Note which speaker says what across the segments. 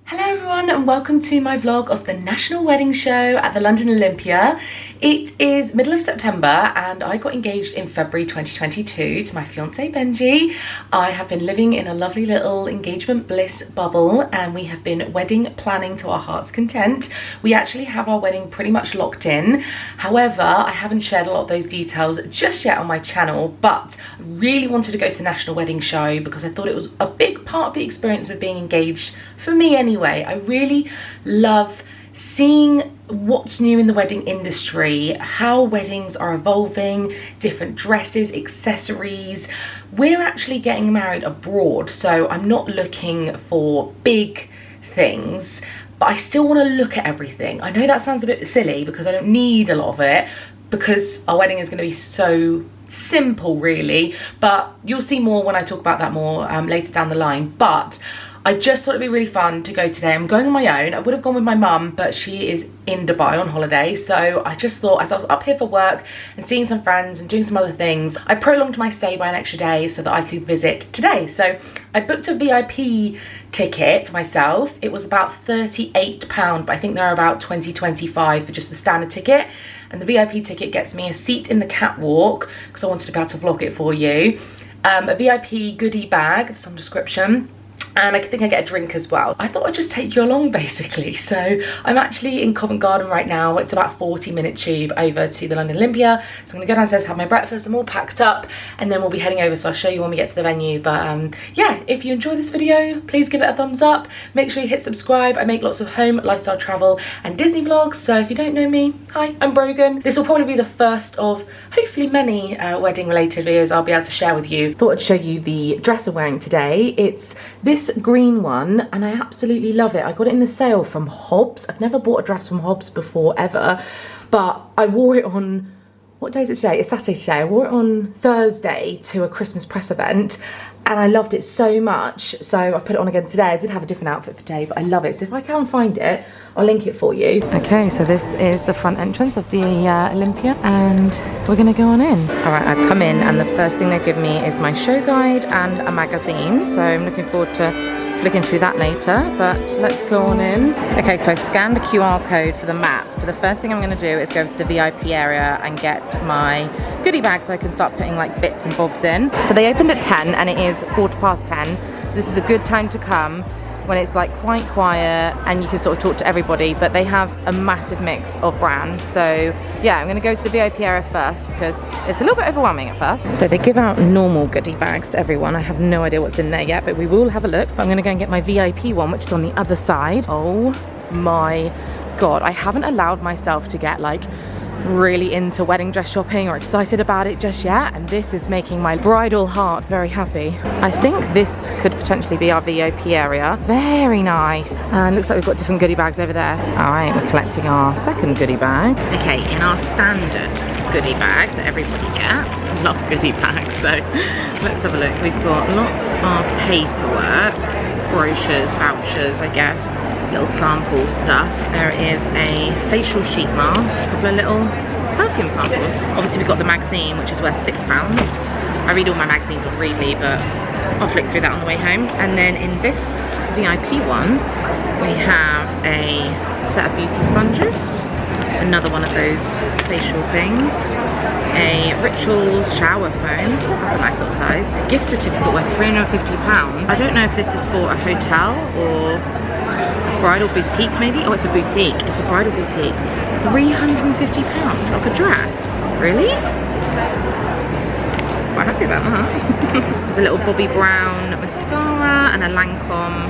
Speaker 1: Hello everyone and welcome to my vlog of the National Wedding Show at the London Olympia. It is middle of September and I got engaged in February 2022 to my fiance Benji. I have been living in a lovely little engagement bliss bubble and we have been wedding planning to our heart's content. We actually have our wedding pretty much locked in. However, I haven't shared a lot of those details just yet on my channel, but I really wanted to go to the National Wedding Show because I thought it was a big part of the experience of being engaged for me anyway. I really love seeing what's new in the wedding industry, how weddings are evolving, different dresses, accessories. We're actually getting married abroad, so I'm not looking for big things, but I still want to look at everything. I know that sounds a bit silly because I don't need a lot of it because our wedding is going to be so simple really, but you'll see more when I talk about that more later down the line. But I just thought it'd be really fun to go today. I'm going on my own. I would have gone with my mum, but she is in Dubai on holiday. So I just thought, as I was up here for work and seeing some friends and doing some other things, I prolonged my stay by an extra day so that I could visit today. So I booked a VIP ticket for myself. It was about £38, but I think they're about 20-25 for just the standard ticket. And the VIP ticket gets me a seat in the catwalk, because I wanted to be able to vlog it for you. A VIP goodie bag of some description. And I think I get a drink as well. I thought I'd just take you along basically. So I'm actually in Covent Garden right now. It's about a 40-minute tube over to the London Olympia. So I'm gonna go downstairs, have my breakfast. I'm all packed up and then we'll be heading over. So I'll show you when we get to the venue. But yeah, if you enjoy this video, please give it a thumbs up. Make sure you hit subscribe. I make lots of home, lifestyle, travel and Disney vlogs. So if you don't know me, hi, I'm Brogan. This will probably be the first of hopefully many wedding related videos I'll be able to share with you. Thought I'd show you the dress I'm wearing today. It's this green one and I absolutely love it. I got it in the sale from Hobbs. I've never bought a dress from Hobbs before ever, but I wore it on, what day is it today? It's Saturday today. I wore it on Thursday to a Christmas press event and I loved it so much. So I put it on again today. I did have a different outfit for today, but I love it. So if I can find it, I'll link it for you. Okay, so this is the front entrance of the Olympia and we're gonna go on in. All right, I've come in and the first thing they give me is my show guide and a magazine. So I'm looking forward to flicking through that later, but let's go on in. Okay, so I scanned the QR code for the map. So the first thing I'm gonna do is go over to the VIP area and get my goodie bag so I can start putting like bits and bobs in. So they opened at 10 and it is 10:15. So this is a good time to come when it's like quite quiet and you can sort of talk to everybody, but they have a massive mix of brands. So yeah, I'm gonna go to the VIP area first because it's a little bit overwhelming at first. So they give out normal goodie bags to everyone. I have no idea what's in there yet, but we will have a look. But I'm gonna go and get my VIP one, which is on the other side. Oh my God, I haven't allowed myself to get like really into wedding dress shopping or excited about it just yet, and this is making my bridal heart very happy. I think this could potentially be our VIP area. Very nice. And looks like we've got different goodie bags over there. All right, we're collecting our second goodie bag. Okay, in our standard goodie bag that everybody gets, love goodie bags, so let's have a look. We've got lots of paperwork, brochures, vouchers, I guess, little sample stuff. There is a facial sheet mask, a couple of little perfume samples. Obviously we've got the magazine, which is worth £6. I read all my magazines on Readly, but I'll flick through that on the way home. And then in this VIP one, we have a set of beauty sponges, another one of those facial things, a Rituals shower foam, that's a nice little size, a gift certificate worth £350. I don't know if this is for a hotel or bridal boutique maybe? Oh, it's a boutique. It's a bridal boutique. £350 off a dress. Really? Quite happy about that. There's a little Bobbi Brown mascara and a Lancome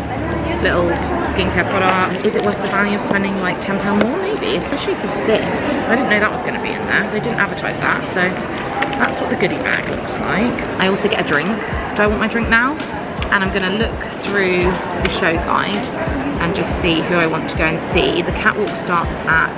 Speaker 1: little skincare product. Is it worth the value of spending like £10 more? Maybe, especially for this. I didn't know that was going to be in there. They didn't advertise that, so that's what the goodie bag looks like. I also get a drink. Do I want my drink now? And I'm gonna look through the show guide and just see who I want to go and see. The catwalk starts at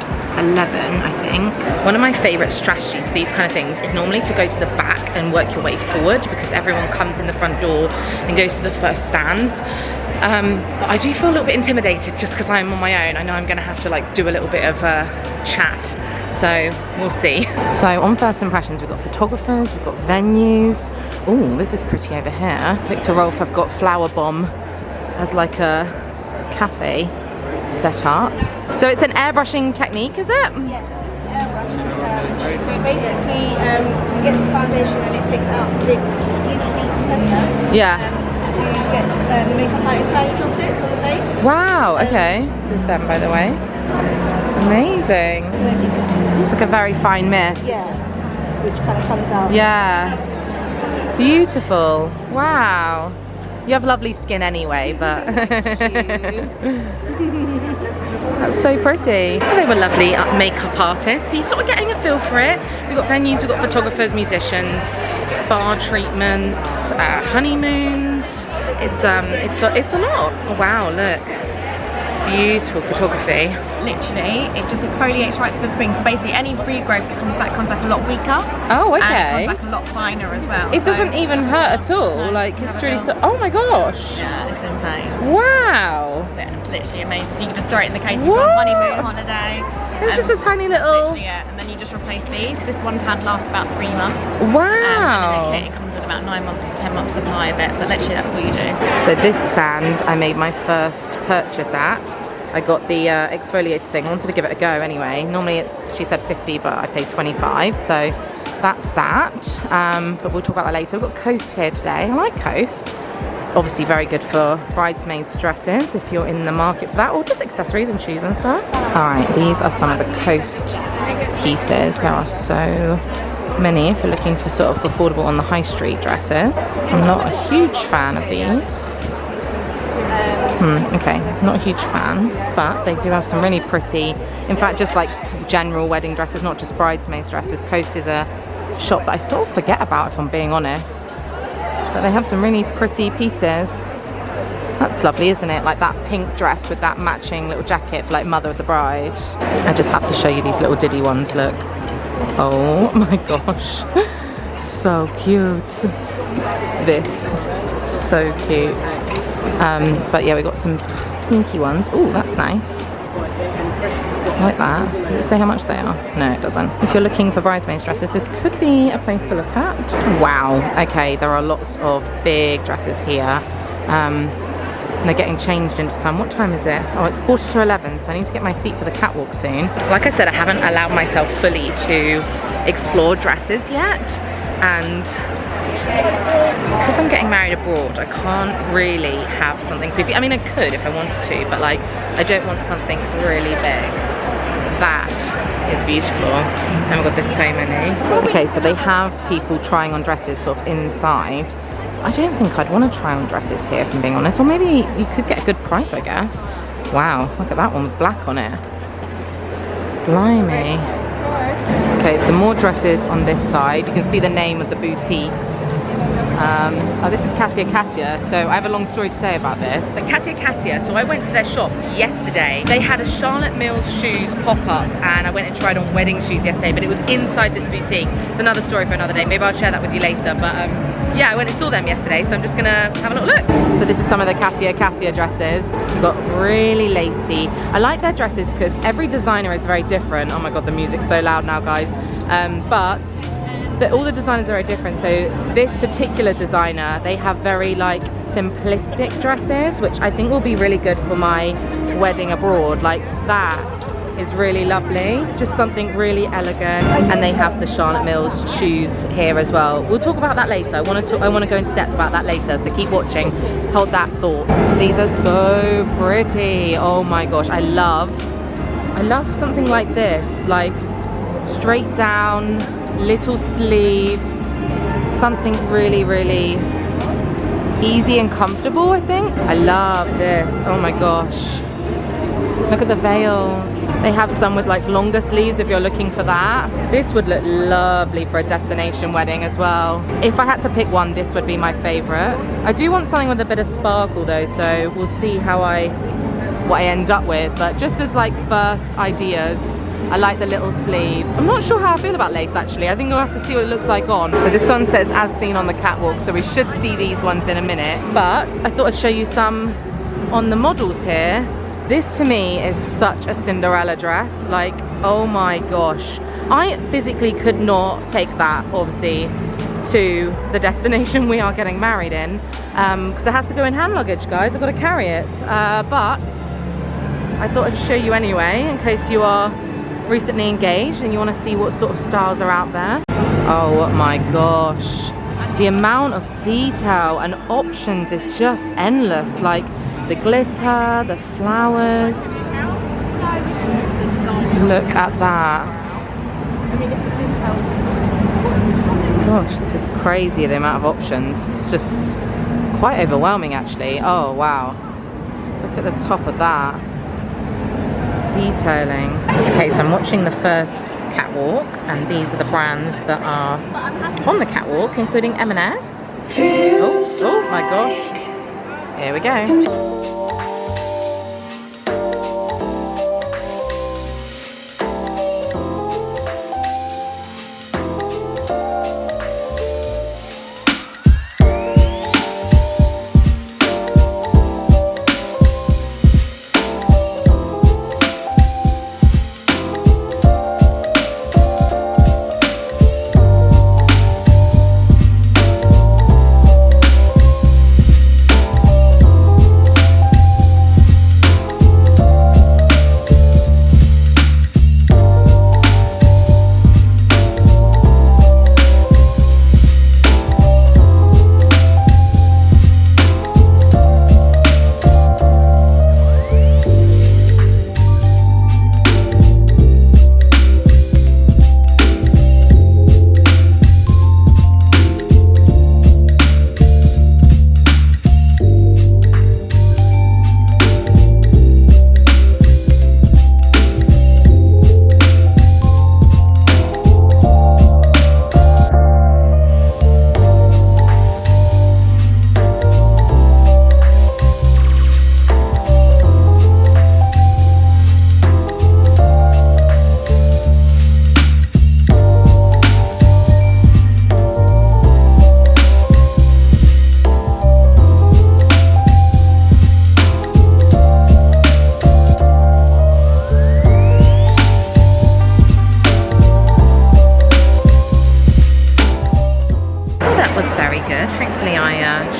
Speaker 1: 11, I think. One of my favorite strategies for these kind of things is normally to go to the back and work your way forward because everyone comes in the front door and goes to the first stands. But I do feel a little bit intimidated just because I'm on my own. I know I'm gonna have to like do a little bit of a chat. So we'll see. So on first impressions, we've got photographers, we've got venues. Oh, this is pretty over here. Victor Rolf have got Flower Bomb as like a cafe set up. So it's an airbrushing technique, is it?
Speaker 2: Yes, it's airbrush. So basically, it gets the foundation and it takes out the UV compressor.
Speaker 1: Yeah.
Speaker 2: To get the makeup out in tiny droplets on the face.
Speaker 1: Wow, okay. This is them, by the way. Amazing. It's like a very fine mist.
Speaker 2: Yeah, which kind of comes out.
Speaker 1: Yeah. Beautiful. Wow. You have lovely skin anyway, but that's so pretty. Well, they were lovely makeup artists. So you're sort of getting a feel for it. We've got venues, we've got photographers, musicians, spa treatments, honeymoons. It's a lot. Oh, wow, look. Beautiful photography.
Speaker 3: Literally, it just exfoliates right to the thing. So basically, any regrowth that comes back comes back a lot weaker.
Speaker 1: Oh, okay.
Speaker 3: And it comes back a lot finer as well.
Speaker 1: It doesn't even hurt at all.
Speaker 3: No,
Speaker 1: like it's really so. Oh my gosh.
Speaker 3: Yeah, it's insane.
Speaker 1: Wow.
Speaker 3: Yeah, it's literally amazing. So you can just throw it in the case of your honeymoon holiday.
Speaker 1: It's just a tiny little.
Speaker 3: Literally, yeah. And then you just replace these. This one pad lasts about 3 months.
Speaker 1: Wow.
Speaker 3: And then the kit, it comes with about 9 months, 10 months supply of it. But literally, that's what you do.
Speaker 1: So this stand, I made my first purchase at. I got the exfoliated thing. I wanted to give it a go anyway. Normally she said 50, but I paid 25. So that's that. But we'll talk about that later. We've got Coast here today. I like Coast. Obviously very good for bridesmaids dresses if you're in the market for that, or just accessories and shoes and stuff. All right, these are some of the Coast pieces. There are so many if you're looking for sort of affordable on the high street dresses. I'm not a huge fan of these. Okay, not a huge fan, but they do have some really pretty, in fact, just like general wedding dresses, not just bridesmaids dresses. Coast is a shop that I sort of forget about, if I'm being honest, but they have some really pretty pieces. That's lovely, isn't it? Like that pink dress with that matching little jacket for like mother of the bride. I just have to show you these little diddy ones, look. Oh my gosh, so cute. This, so cute. But yeah, we got some pinky ones. Oh, that's nice. I like that. Does it say how much they are? No, it doesn't. If you're looking for bridesmaids dresses, this could be a place to look at. Wow. Okay, there are lots of big dresses here. And they're getting changed into some. What time is it? Oh, it's 11:15, so I need to get my seat for the catwalk soon. Like I said, I haven't allowed myself fully to explore dresses yet. And because I'm getting married abroad, I can't really have something big. I mean, I could if I wanted to, but like, I don't want something really big. That is beautiful. Oh my god, there's so many. Okay, so they have people trying on dresses sort of inside. I don't think I'd want to try on dresses here, if I'm being honest. Or maybe you could get a good price, I guess. Wow, look at that one with black on it. Blimey. Okay, some more dresses on this side. You can see the name of the boutiques. Oh, this is Katia. So I have a long story to say about this. So Katia. So I went to their shop yesterday. They had a Charlotte Mills shoes pop-up, and I went and tried on wedding shoes yesterday, but it was inside this boutique. It's another story for another day. Maybe I'll share that with you later. But yeah, I went and saw them yesterday, so I'm just gonna have a little look. So this is some of the Katia dresses. We've got really lacy. I like their dresses because every designer is very different. Oh my god, the music's so loud now, guys. But all the designers are very different. So this particular designer, they have very like simplistic dresses, which I think will be really good for my wedding abroad. Like that is really lovely, just something really elegant. And they have the Charlotte Mills shoes here as well. We'll talk about that later. I want to go into depth about that later, so keep watching. Hold that thought. These are so pretty. Oh my gosh, I love something like this, like straight down, little sleeves, something really, really easy and comfortable, I think. I love this. Oh my gosh. Look at the veils. They have some with like longer sleeves if you're looking for that. This would look lovely for a destination wedding as well. If I had to pick one, this would be my favorite. I do want something with a bit of sparkle though, so we'll see what I end up with. But just as like first ideas, I like the little sleeves. I'm not sure how I feel about lace actually. I think we'll have to see what it looks like on. So this one says as seen on the catwalk, so we should see these ones in a minute. But I thought I'd show you some on the models here. This to me is such a Cinderella dress. Like, oh my gosh. I physically could not take that, obviously, to the destination we are getting married in, because it has to go in hand luggage, guys. I've got to carry it, but I thought I'd show you anyway, in case you are recently engaged and you want to see what sort of styles are out there. Oh my gosh, the amount of detail and options is just endless. Like the glitter, the flowers. Look at that. Gosh, this is crazy, the amount of options. It's just quite overwhelming actually. Oh wow, look at the top of that detailing. Okay, so I'm watching the first catwalk, and these are the brands that are on the catwalk, including M&S. Oh my gosh, here we go.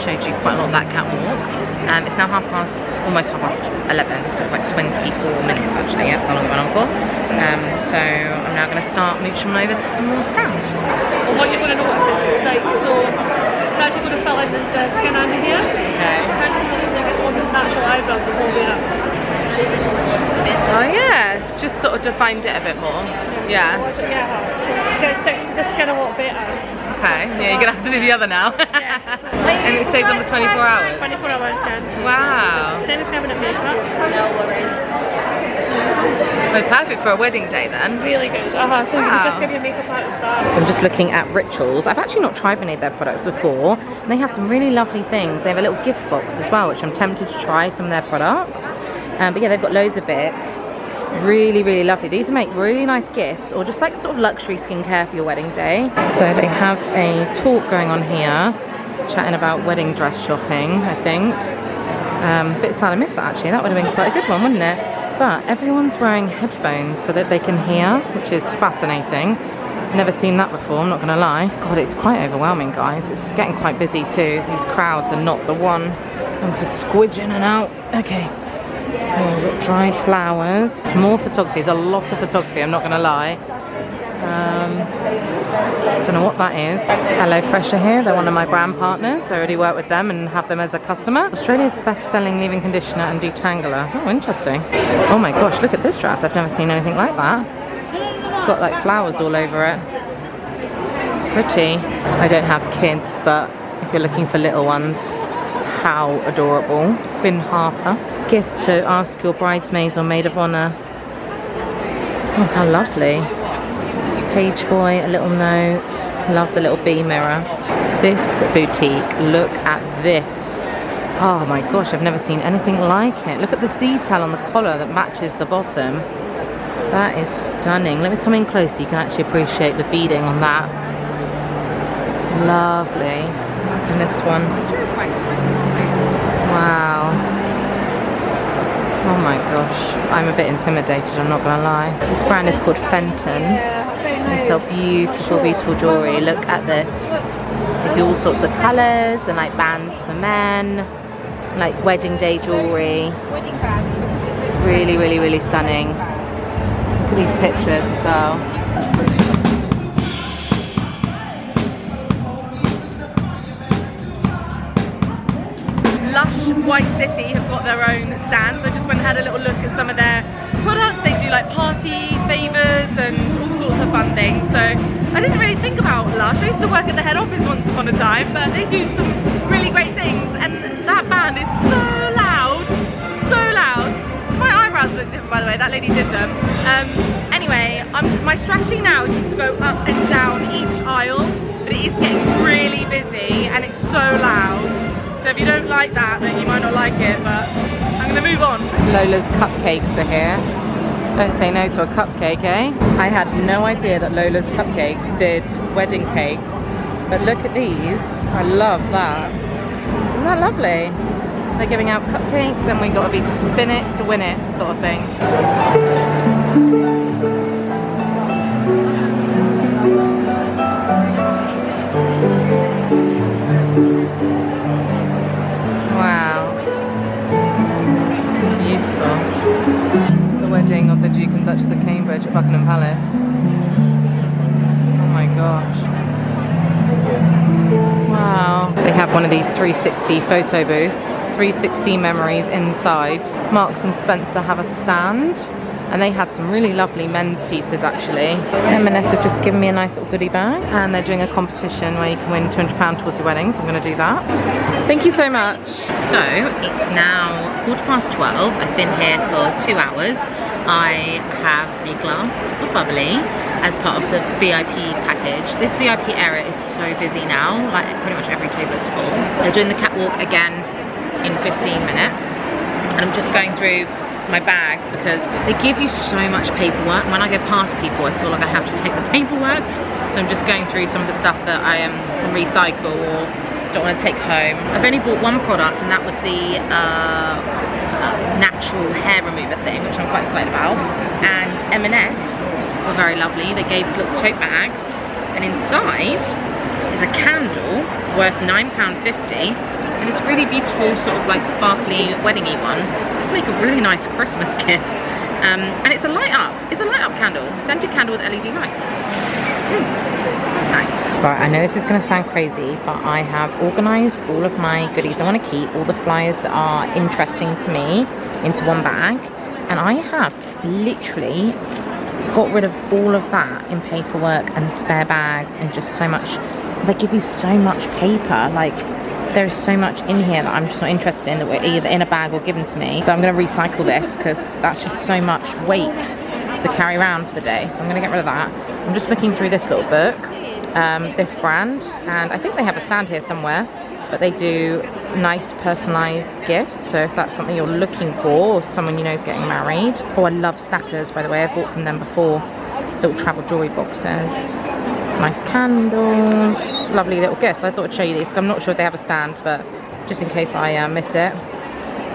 Speaker 1: Showed you quite a lot of that catwalk. It's now almost half past 11, so it's like 24 minutes actually. That's how long it went on for. So I'm now going to start mooching over to some more stands.
Speaker 4: Well, what you're going to notice is, like, so it's actually going to fill in the skin under here.
Speaker 1: Okay.
Speaker 4: It's actually going to get all the natural eyebrows the whole way up.
Speaker 1: Oh yeah, it's just sort of defined it a bit more. Yeah.
Speaker 4: So it sticks to the skin a lot better.
Speaker 1: Okay, yeah, you're going to have to do the other now.
Speaker 4: Yeah, so
Speaker 1: and it stays on for 24 hours?
Speaker 4: 24 hours, then.
Speaker 1: Wow.
Speaker 4: Semi-permanent makeup. No worries.
Speaker 1: Well, perfect for a wedding day then.
Speaker 4: Really good. So you can just give your makeup out at the start.
Speaker 1: So I'm just looking at Rituals. I've actually not tried many of their products before, and they have some really lovely things. They have a little gift box as well, which I'm tempted to try some of their products. But yeah, they've got loads of bits. Really, really lovely. These make really nice gifts, or just like sort of luxury skincare for your wedding day. So they have a talk going on here, chatting about wedding dress shopping, I think. Bit sad I missed that actually. That would have been quite a good one, wouldn't it? But everyone's wearing headphones so that they can hear, which is fascinating. Never seen that before, I'm not gonna lie. God, it's quite overwhelming, guys. It's getting quite busy too. These crowds are not the one. I'm to squidge in and out. Okay. Oh, we've got dried flowers. More photography. There's a lot of photography, I'm not gonna lie. Don't know what that is. Hello Fresh are here. They're one of my brand partners. I already work with them and have them as a customer. Australia's best-selling leave-in conditioner and detangler. Oh, interesting. Oh my gosh, look at this dress. I've never seen anything like that. It's got like flowers all over it. Pretty. I don't have kids, but if you're looking for little ones, how adorable. Quinn Harper. Gifts to ask your bridesmaids or maid of honour. Oh, how lovely. Page boy, a little note. Love the little bee mirror. This boutique, look at this. Oh my gosh, I've never seen anything like it. Look at the detail on the collar that matches the bottom. That is stunning. Let me come in close so you can actually appreciate the beading on that. Lovely. And this one. Wow. Oh my gosh. I'm a bit intimidated, I'm not gonna lie. This brand is called Fenton. They sell beautiful, beautiful jewellery. Look at this. They do all sorts of colours and like bands for men, like wedding day jewellery.
Speaker 2: Wedding bands because it looks
Speaker 1: Really, really, really stunning. Look at these pictures as well.
Speaker 4: Lush White City have got their own stand, so I just went and had a little look at some of their products. They do like party favours and all sorts of fun things, so I didn't really think about Lush. I used to work at the head office once upon a time, but they do some really great things, and that band is so loud, so loud. My eyebrows look different, by the way, that lady did them. Anyway, my strategy now is just to go up and down each aisle, but it is getting really busy and it's so loud. So if you don't like that, then you might not like it, but I'm gonna move on.
Speaker 1: Lola's cupcakes are here. Don't say no to a cupcake, eh? I had no idea that Lola's Cupcakes did wedding cakes, but look at these. I love that. Isn't that lovely? They're giving out cupcakes and we gotta be spin it to win it sort of thing. Wow. It's beautiful. The wedding of the Duke and Duchess of Cambridge at Buckingham Palace. Oh my gosh. Wow. They have one of these 360 photo booths, 360 memories inside. Marks and Spencer have a stand, and they had some really lovely men's pieces actually. M&S have just given me a nice little goodie bag, and they're doing a competition where you can win £200 towards your wedding, so I'm going to do that. Thank you so much. So it's now 12:15. I've been here for 2 hours. I have a glass of bubbly as part of the VIP package. This VIP area is so busy now, like pretty much every table is full. They're doing the catwalk again in 15 minutes, and I'm just going through my bags because they give you so much paperwork. When I go past people, I feel like I have to take the paperwork, so I'm just going through some of the stuff that I can recycle or don't want to take home. I've only bought one product, and that was the natural hair remover thing, which I'm quite excited about. And M&S were very lovely. They gave little tote bags, and inside is a candle worth £9.50, and it's a really beautiful sort of like sparkly weddingy one. This will make a really nice Christmas gift. And it's a light up. It's a light up candle, scented candle with LED lights. That's nice. Right, I know this is going to sound crazy, but I have organised all of my goodies I want to keep, all the flyers that are interesting to me, into one bag, and I have literally got rid of all of that in paperwork and spare bags, and just so much. They give you so much paper, like there's so much in here that I'm just not interested in, that were either in a bag or given to me. So I'm going to recycle this because that's just so much weight to carry around for the day. So I'm going to get rid of that. I'm just looking through this little book, this brand, and I think they have a stand here somewhere, but they do nice personalised gifts. So if that's something you're looking for, or someone you know is getting married. Oh, I love Stackers, by the way. I've bought from them before. Little travel jewellery boxes. Nice candles, lovely little gifts. I thought I'd show you these. I'm not sure if they have a stand, but just in case I miss it.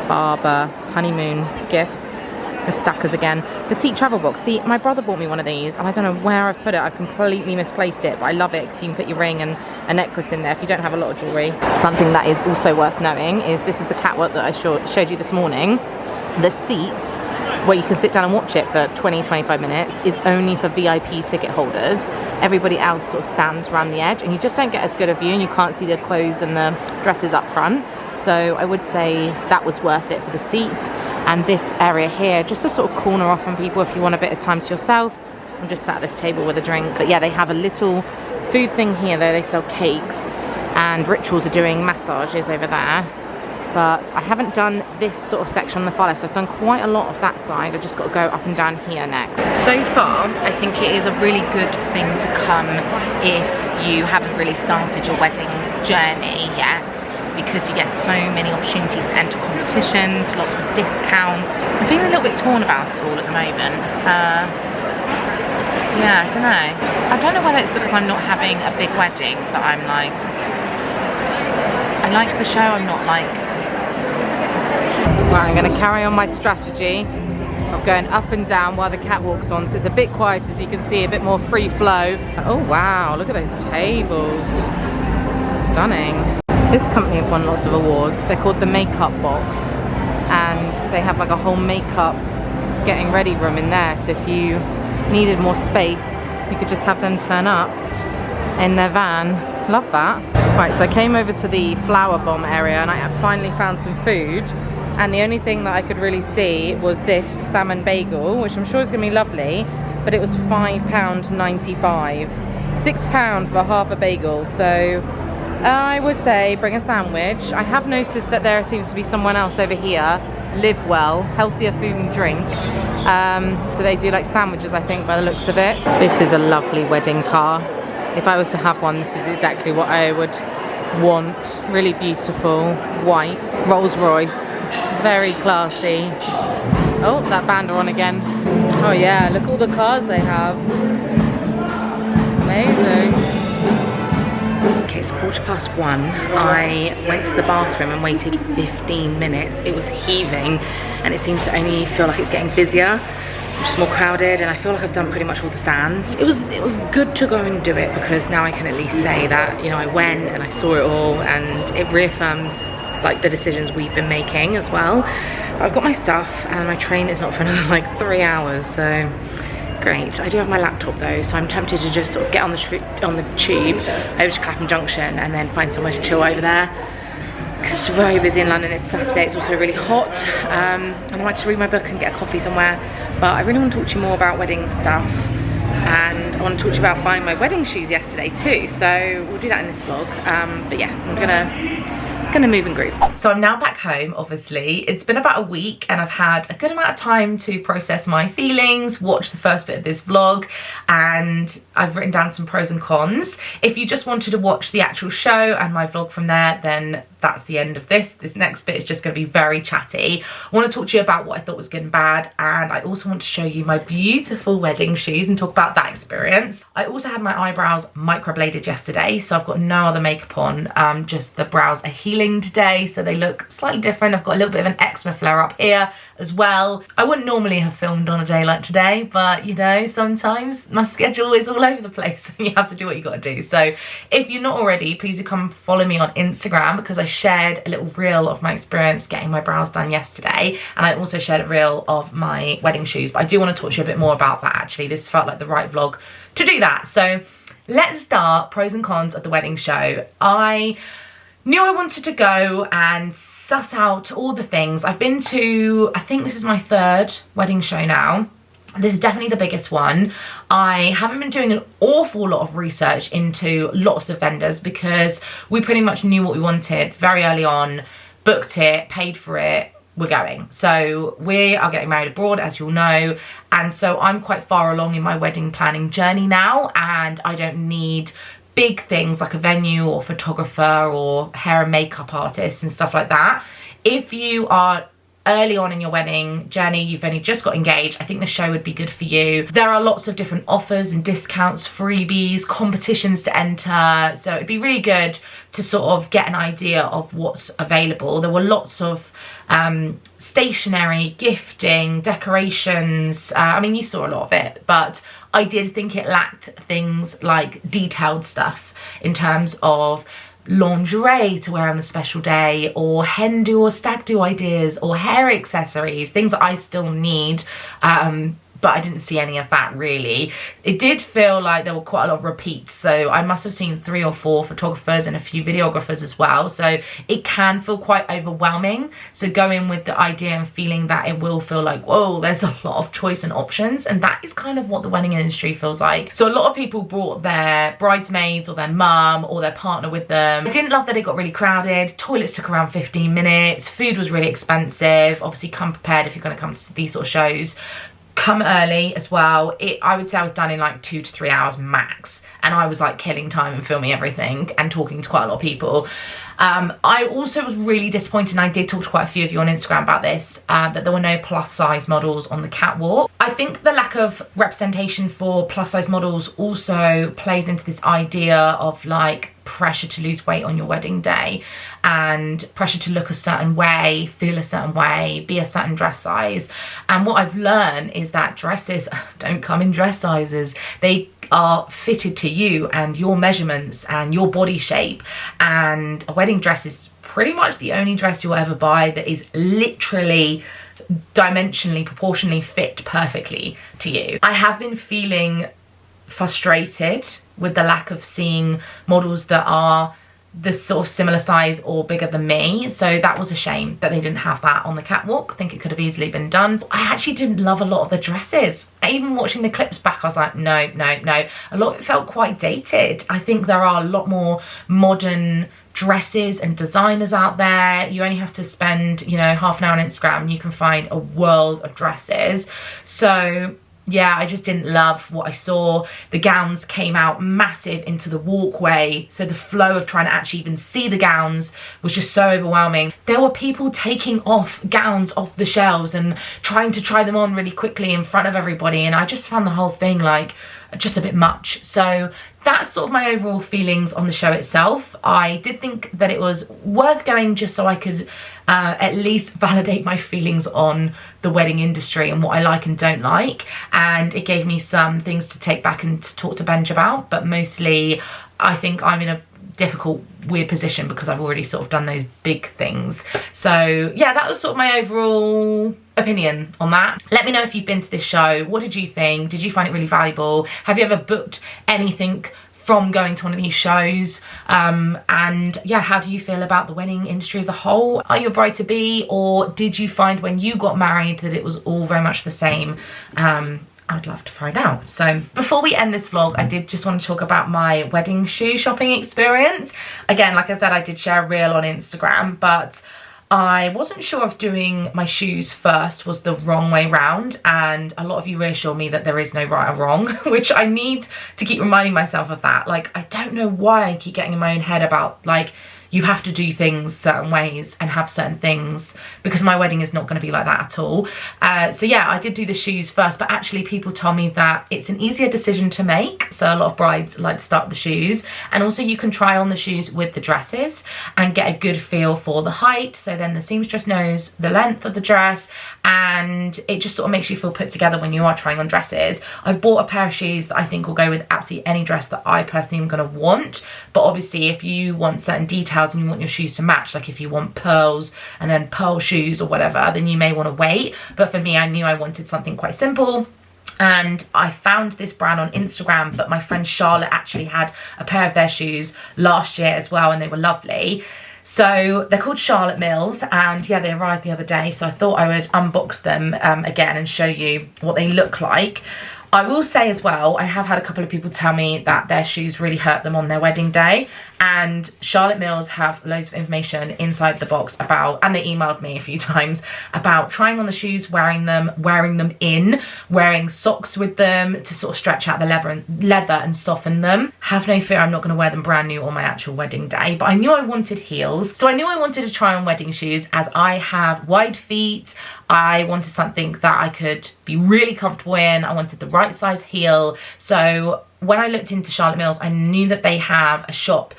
Speaker 1: Barber, honeymoon gifts. The Stackers again. Petite travel box. See, my brother bought me one of these, and I don't know where I've put it. I've completely misplaced it, but I love it because you can put your ring and a necklace in there if you don't have a lot of jewellery. Something that is also worth knowing is this is the catwalk that I showed you this morning. The seats where you can sit down and watch it for 20-25 minutes is only for VIP ticket holders. Everybody else sort of stands around the edge, and you just don't get as good a view, and you can't see the clothes and the dresses up front. So I would say that was worth it for the seat. And this area here, just to sort of corner off from people if you want a bit of time to yourself. I'm just sat at this table with a drink. But yeah, they have a little food thing here though. They sell cakes, and Rituals are doing massages over there. But I haven't done this sort of section on the far left, so I've done quite a lot of that side. I've just got to go up and down here next. So far, I think it is a really good thing to come if you haven't really started your wedding journey yet, because you get so many opportunities to enter competitions, lots of discounts. I'm feeling a little bit torn about it all at the moment. Yeah, I don't know whether it's because I'm not having a big wedding that I'm like, I like the show, I'm not like. Right, I'm going to carry on my strategy of going up and down while the catwalk's on, so it's a bit quiet as you can see, a bit more free flow. Oh wow, look at those tables. stunning. This company have won lots of awards. They're called the Makeup Box, and they have like a whole makeup getting ready room in there, so if you needed more space you could just have them turn up in their van. Love that. Right, so I came over to the flower bomb area and I finally found some food, and the only thing that I could really see was this salmon bagel, which I'm sure is gonna be lovely, but it was £5.95. £6 for half a bagel, so I would say bring a sandwich. I have noticed that there seems to be someone else over here, Live Well, healthier food and drink. So they do like sandwiches, I think, by the looks of it. This is a lovely wedding car. If I was to have one, this is exactly what I would want. Really beautiful, white, Rolls Royce, very classy. Oh, that band are on again. Oh yeah, look all the cars they have. Amazing. Okay, it's 1:15. I went to the bathroom and waited 15 minutes. It was heaving and it seems to only feel like it's getting busier, just more crowded, and I feel like I've done pretty much all the stands. It was good to go and do it because now I can at least say that, you know, I went and I saw it all, and it reaffirms like the decisions we've been making as well. But I've got my stuff and my train is not for another like 3 hours, so great. I do have my laptop though, so I'm tempted to just sort of get on the tube over to Clapham Junction and then find somewhere to chill over there. It's very busy in London. It's Saturday, it's also really hot, and I might just read my book and get a coffee somewhere. But I really want to talk to you more about wedding stuff, and I want to talk to you about buying my wedding shoes yesterday too, so we'll do that in this vlog. But yeah, I'm gonna move and groove. So I'm now back home, obviously. It's been about a week and I've had a good amount of time to process my feelings, watch the first bit of this vlog, and I've written down some pros and cons. If you just wanted to watch the actual show and my vlog from there, then that's the end of this. This next bit is just going to be very chatty. I want to talk to you about what I thought was good and bad, and I also want to show you my beautiful wedding shoes and talk about that experience. I also had my eyebrows microbladed yesterday, so I've got no other makeup on, just the brows are healing today, so they look slightly different. I've got a little bit of an eczema flare up here as well. I wouldn't normally have filmed on a day like today, but you know, sometimes my schedule is all over the place and you have to do what you gotta do. So if you're not already, please do come follow me on Instagram, because I shared a little reel of my experience getting my brows done yesterday, and I also shared a reel of my wedding shoes, but I do want to talk to you a bit more about that actually. This felt like the right vlog to do that. So let's start pros and cons of the wedding show. I knew I wanted to go and suss out all the things. I've been to, I think this is my 3rd wedding show now. This is definitely the biggest one. I haven't been doing an awful lot of research into lots of vendors because we pretty much knew what we wanted very early on, booked it, paid for it, we're going. So we are getting married abroad, as you'll know, and so I'm quite far along in my wedding planning journey now, and I don't need big things like a venue or photographer or hair and makeup artists and stuff like that. If you are early on in your wedding journey, you've only just got engaged, I think the show would be good for you. There are lots of different offers and discounts, freebies, competitions to enter, so it'd be really good to sort of get an idea of what's available. There were lots of stationery, gifting, decorations. I mean, you saw a lot of it, but I did think it lacked things like detailed stuff in terms of lingerie to wear on the special day, or hen do or stag do ideas, or hair accessories, things that I still need, but I didn't see any of that really. It did feel like there were quite a lot of repeats, so I must have seen 3 or 4 photographers and a few videographers as well, so it can feel quite overwhelming. So go in with the idea and feeling that it will feel like, whoa, there's a lot of choice and options, and that is kind of what the wedding industry feels like. So a lot of people brought their bridesmaids or their mum or their partner with them. I didn't love that it got really crowded. Toilets took around 15 minutes. Food was really expensive. Obviously come prepared if you're going to come to these sort of shows. Come early as well. I would say I was done in like 2 to 3 hours max, and I was like killing time and filming everything and talking to quite a lot of people. I also was really disappointed, and I did talk to quite a few of you on Instagram about this, that there were no plus size models on the catwalk. I think the lack of representation for plus size models also plays into this idea of like pressure to lose weight on your wedding day and pressure to look a certain way, feel a certain way, be a certain dress size. And what I've learned is that dresses don't come in dress sizes. They are fitted to you and your measurements and your body shape, and a wedding dress is pretty much the only dress you'll ever buy that is literally dimensionally, proportionally fit perfectly to you. I have been feeling frustrated with the lack of seeing models that are this sort of similar size or bigger than me, so that was a shame that they didn't have that on the catwalk. I think it could have easily been done. I actually didn't love a lot of the dresses. Even watching the clips back, I was like, no. A lot of it felt quite dated. I think there are a lot more modern dresses and designers out there. You only have to spend, you know, half an hour on Instagram and you can find a world of dresses. So yeah, I just didn't love what I saw. The gowns came out massive into the walkway, so the flow of trying to actually even see the gowns was just so overwhelming. There were people taking off gowns off the shelves and trying to try them on really quickly in front of everybody, and I just found the whole thing like just a bit much. So that's sort of my overall feelings on the show itself. I did think that it was worth going just so I could at least validate my feelings on the wedding industry and what I like and don't like, and it gave me some things to take back and to talk to Benj about, but mostly I think I'm in a difficult, weird position because I've already sort of done those big things. So yeah, that was sort of my overall opinion on that. Let me know if you've been to this show. What did you think? Did you find it really valuable? Have you ever booked anything from going to one of these shows? And yeah, how do you feel about the wedding industry as a whole? Are you a bride to be, or did you find when you got married that it was all very much the same? I'd love to find out. So before we end this vlog, I did just want to talk about my wedding shoe shopping experience. Again, like I said, I did share a reel on Instagram, but I wasn't sure if doing my shoes first was the wrong way round, and a lot of you reassure me that there is no right or wrong, which I need to keep reminding myself of that. Like, I don't know why I keep getting in my own head about, like, you have to do things certain ways and have certain things, because my wedding is not going to be like that at all. So yeah, I did do the shoes first, but actually people told me that it's an easier decision to make. So a lot of brides like to start with the shoes, and also you can try on the shoes with the dresses and get a good feel for the height. So then the seamstress knows the length of the dress, and it just sort of makes you feel put together when you are trying on dresses. I bought a pair of shoes that I think will go with absolutely any dress that I personally am going to want, but obviously if you want certain details and you want your shoes to match, like if you want pearls and then pearl shoes or whatever, then you may want to wait. But for me, I knew I wanted something quite simple, and I found this brand on Instagram, but my friend Charlotte actually had a pair of their shoes last year as well, and they were lovely. So they're called Charlotte Mills, and yeah, they arrived the other day, so I thought I would unbox them again and show you what they look like. I will say as well, I have had a couple of people tell me that their shoes really hurt them on their wedding day, and Charlotte Mills have loads of information inside the box about, and they emailed me a few times, about trying on the shoes, wearing them in, wearing socks with them to sort of stretch out the leather and soften them. Have no fear, I'm not going to wear them brand new on my actual wedding day, but I knew I wanted heels. So I knew I wanted to try on wedding shoes, as I have wide feet. I wanted something that I could be really comfortable in. I wanted the right size heel. So when I looked into Charlotte Mills, I knew that they have a shop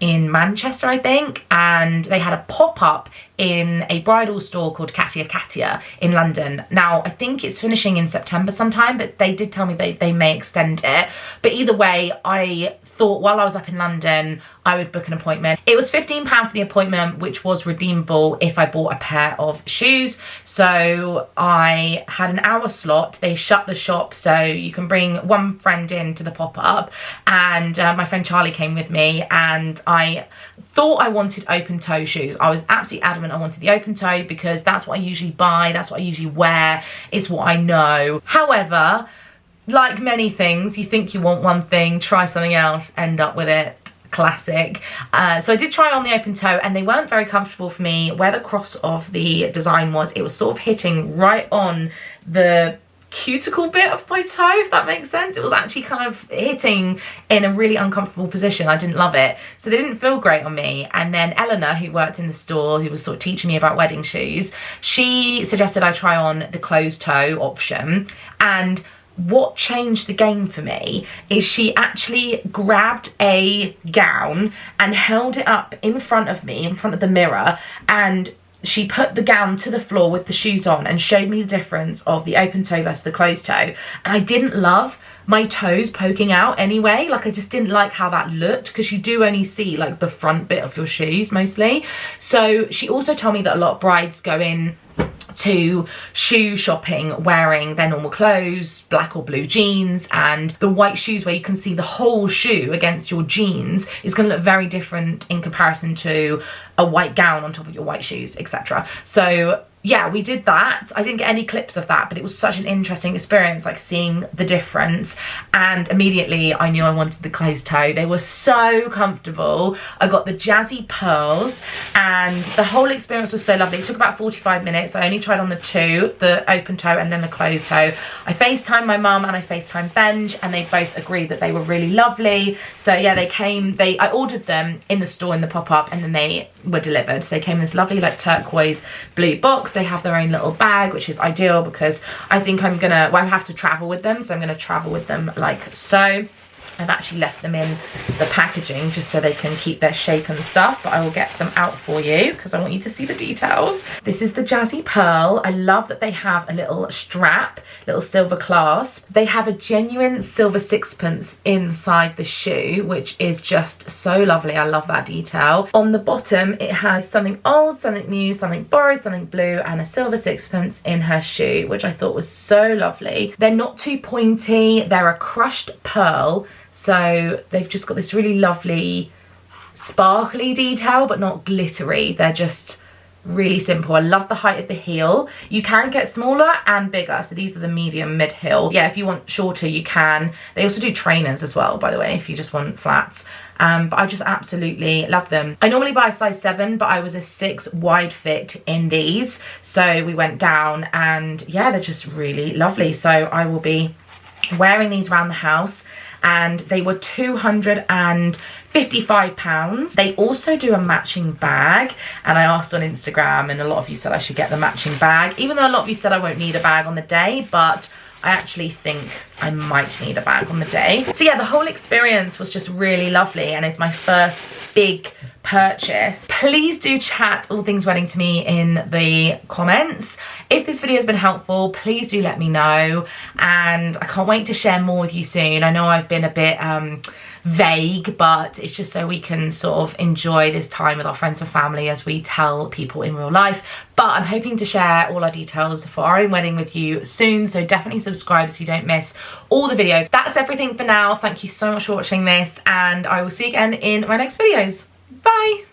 Speaker 1: in Manchester, I think, and they had a pop-up in a bridal store called Katia in London. Now, I think it's finishing in September sometime, but they did tell me they may extend it. But either way, I thought while I was up in London, I would book an appointment. It was £15 for the appointment, which was redeemable if I bought a pair of shoes. So I had an hour slot. They shut the shop, so you can bring one friend in to the pop-up, and my friend Charlie came with me, and I thought I wanted open toe shoes. I was absolutely adamant I wanted the open toe because that's what I usually buy, that's what I usually wear, it's what I know. However, like many things, you think you want one thing, try something else, end up with it. Classic. So I did try on the open toe, and they weren't very comfortable for me. Where the cross of the design was, it was sort of hitting right on the cuticle bit of my toe, if that makes sense. It was actually kind of hitting in a really uncomfortable position. I didn't love it, so they didn't feel great on me. And then Eleanor, who worked in the store, who was sort of teaching me about wedding shoes, she suggested I try on the closed toe option, and what changed the game for me is she actually grabbed a gown and held it up in front of me, in front of the mirror, and she put the gown to the floor with the shoes on and showed me the difference of the open toe versus the closed toe. And I didn't love my toes poking out anyway. Like, I just didn't like how that looked, because you do only see like the front bit of your shoes mostly. So she also told me that a lot of brides go in to shoe shopping wearing their normal clothes, black or blue jeans, and the white shoes where you can see the whole shoe against your jeans is going to look very different in comparison to a white gown on top of your white shoes, etc. So yeah, we did that. I didn't get any clips of that, but it was such an interesting experience, like seeing the difference. And immediately I knew I wanted the closed toe. They were so comfortable. I got the jazzy pearls and the whole experience was so lovely. It took about 45 minutes. I only tried on the two, the open toe and then the closed toe. I FaceTimed my mum and I FaceTimed Benj, and they both agreed that they were really lovely. So yeah, I ordered them in the store in the pop-up, and then they were delivered. So they came in this lovely like turquoise blue box. They have their own little bag, which is ideal because I think I have to travel with them, so I'm gonna travel with them like so. I've actually left them in the packaging just so they can keep their shape and stuff, but I will get them out for you because I want you to see the details. This is the jazzy pearl. I love that they have a little strap, little silver clasp. They have a genuine silver sixpence inside the shoe, which is just so lovely. I love that detail. On the bottom, it has something old, something new, something borrowed, something blue, and a silver sixpence in her shoe, which I thought was so lovely. They're not too pointy. They're a crushed pearl. So they've just got this really lovely sparkly detail, but not glittery. They're just really simple. I love the height of the heel. You can get smaller and bigger. So these are the medium mid heel. Yeah, if you want shorter, you can. They also do trainers as well, by the way, if you just want flats. But I just absolutely love them. I normally buy a size 7, but I was a 6 wide fit in these. So we went down and yeah, they're just really lovely. So I will be wearing these around the house, and they were £255. They also do a matching bag, and I asked on Instagram and a lot of you said I should get the matching bag, even though a lot of you said I won't need a bag on the day, but I actually think I might need a bag on the day. So yeah, the whole experience was just really lovely, and it's my first big purchase. Please do chat all things wedding to me in the comments. If this video has been helpful, please do let me know, and I can't wait to share more with you soon. I know I've been a bit vague, but it's just so we can sort of enjoy this time with our friends and family as we tell people in real life. But I'm hoping to share all our details for our own wedding with you soon, so definitely subscribe so you don't miss all the videos. That's everything for now. Thank you so much for watching this, and I will see you again in my next videos. Bye.